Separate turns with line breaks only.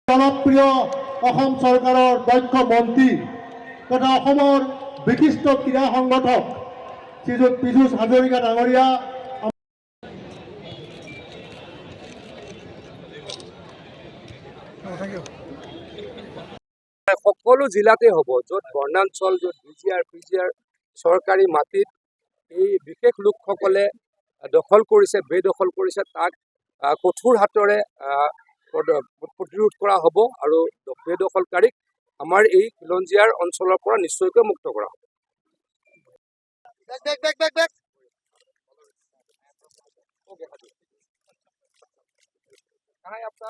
জনপ্ৰিয় অসম চৰকাৰৰ দক্ষ মন্ত্ৰী তথা অসমৰ বিশিষ্ট ক্ৰীড়া সংগঠক শ্ৰীযুত পীযুষ হাজৰিকা ডাঙৰীয়া
সকলো জিলাতে হ'ব, য'ত বনাঞ্চল, য'ত বিজিআৰ চৰকাৰী মাটিত এই বিশেষ লোকসকলে দখল কৰিছে, বেদখল কৰিছে, তাক কঠোৰ হাতেৰে প্ৰতিৰোধ কৰা হ'ব আৰু বেদখলকাৰীক আমাৰ এই খিলঞ্জীয়াৰ অঞ্চলৰ পৰা নিশ্চয়কৈ মুক্ত কৰা হ'ব। कहाँ है आपका?